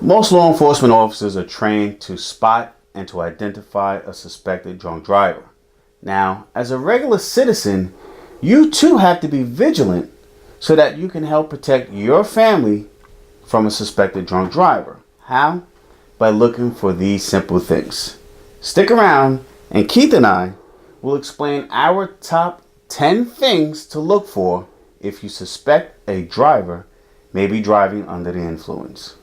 Most law enforcement officers are trained to spot and to identify a suspected drunk driver. Now, as a regular citizen, you too have to be vigilant so that you can help protect your family from a suspected drunk driver. How? By looking for these simple things. Stick around and Keith and I will explain our top 10 things to look for if you suspect a driver may be driving under the influence.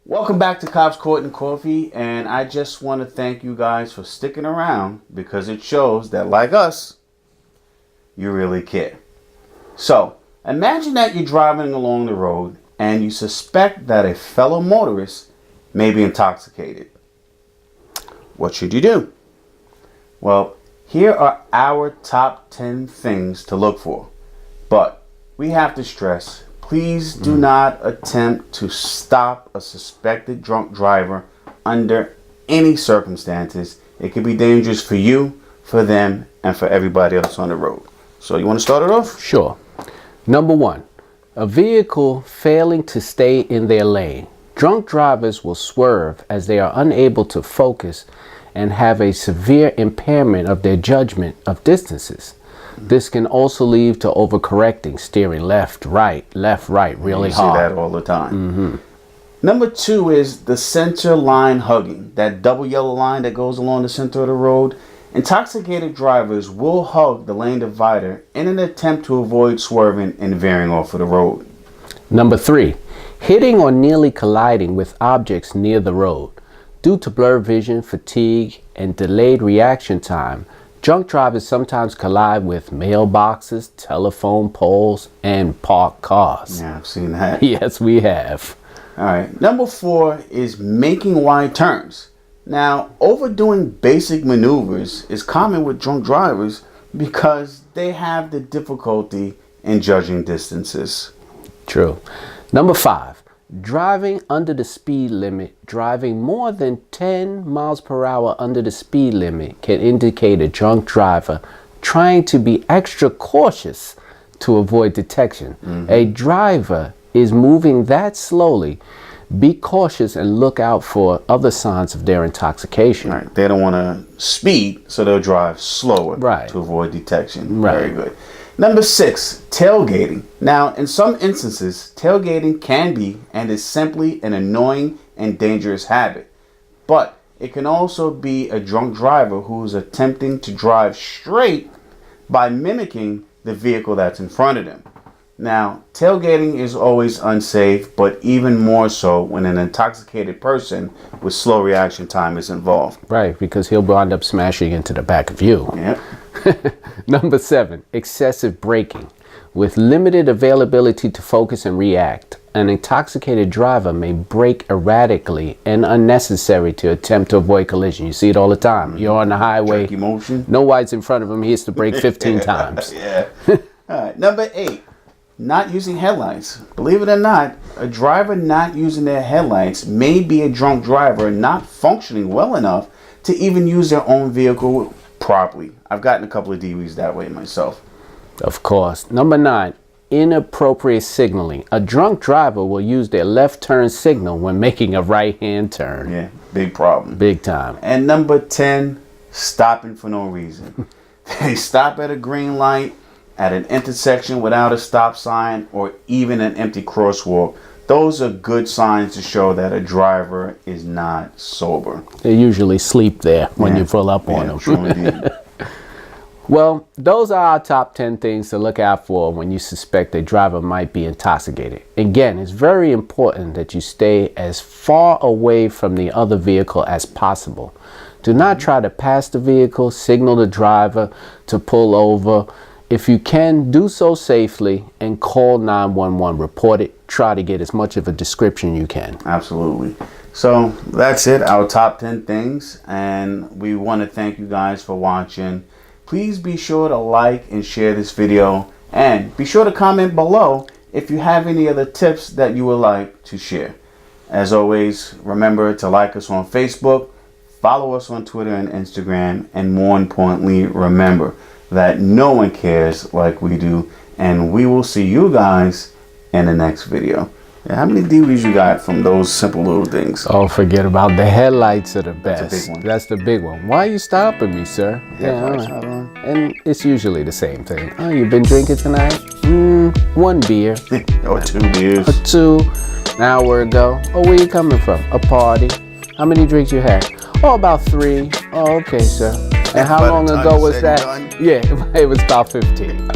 Welcome back to Cops Court and Coffee, and I just want to thank you guys for sticking around because it shows that, like us, you really care. So, imagine that you're driving along the road and you suspect that a fellow motorist may be intoxicated. What should you do? Well, here are our top 10 things to look for. But we have to stress, please do not attempt to stop a suspected drunk driver under any circumstances. It could be dangerous for you, for them, and for everybody else on the road. So you want to start it off? Sure. Number 1, a vehicle failing to stay in their lane. Drunk drivers will swerve as they are unable to focus and have a severe impairment of their judgment of distances. This can also lead to overcorrecting, steering left, right, really hard. You see that all the time. Number 2 is the center line hugging. That double yellow line that goes along the center of the road. Intoxicated drivers will hug the lane divider in an attempt to avoid swerving and veering off of the road. Number 3, hitting or nearly colliding with objects near the road. Due to blurred vision, fatigue, and delayed reaction time, drunk drivers sometimes collide with mailboxes, telephone poles, and parked cars. Yeah, I've seen that. Yes, we have. All right. Number 4 is making wide turns. Now, overdoing basic maneuvers is common with drunk drivers because they have the difficulty in judging distances. True. Number 5, driving under the speed limit. Driving more than 10 miles per hour under the speed limit can indicate a drunk driver trying to be extra cautious to avoid detection. A driver is moving that slowly. Be cautious and look out for other signs of their intoxication. Right. They don't want to speed, so they'll drive slower to avoid detection. Right. Very good. Number 6, tailgating. Now, in some instances, tailgating can be and is simply an annoying and dangerous habit. But it can also be a drunk driver who is attempting to drive straight by mimicking the vehicle that's in front of them. Now, tailgating is always unsafe, but even more so when an intoxicated person with slow reaction time is involved. Right, because he'll wind up smashing into the back of you. Yep. Number 7, excessive braking. With limited availability to focus and react, an intoxicated driver may brake erratically and unnecessary to attempt to avoid collision. You see it all the time. You're on the highway. Jerky motion. No whites in front of him. He has to brake 15 times. Yeah. All right. Number 8, not using headlights. Believe it or not, a driver not using their headlights may be a drunk driver not functioning well enough to even use their own vehicle properly. I've gotten a couple of DWs that way myself. Of course. Number 9, inappropriate signaling. A drunk driver will use their left turn signal when making a right-hand turn. Yeah, big problem. Big time. And number 10, stopping for no reason. They stop at a green light, at an intersection without a stop sign, or even an empty crosswalk. Those are good signs to show that a driver is not sober. They usually sleep there when you pull up on them. True indeed. Well, those are our top 10 things to look out for when you suspect a driver might be intoxicated. Again, it's very important that you stay as far away from the other vehicle as possible. Do not try to pass the vehicle, signal the driver to pull over. If you can, do so safely and call 911. Report it. Try to get as much of a description you can. Absolutely. So that's it, our top 10 things. And we want to thank you guys for watching. Please be sure to like and share this video. And be sure to comment below if you have any other tips that you would like to share. As always, remember to like us on Facebook, follow us on Twitter and Instagram, and more importantly, remember that no one cares like we do, and we will see you guys in the next video. How many DVDs you got from those simple little things? Oh, forget about the headlights are the best. That's a big one. That's the big one. Why are you stopping me, sir? Headlights not on. And it's usually the same thing. Oh, you been drinking tonight? One beer. Or 2 beers. Or 2. An hour ago. Oh, where you coming from? A party. How many drinks you had? Oh, about 3. Oh, okay, sir. And how long ago was that? Yeah, it was about 15.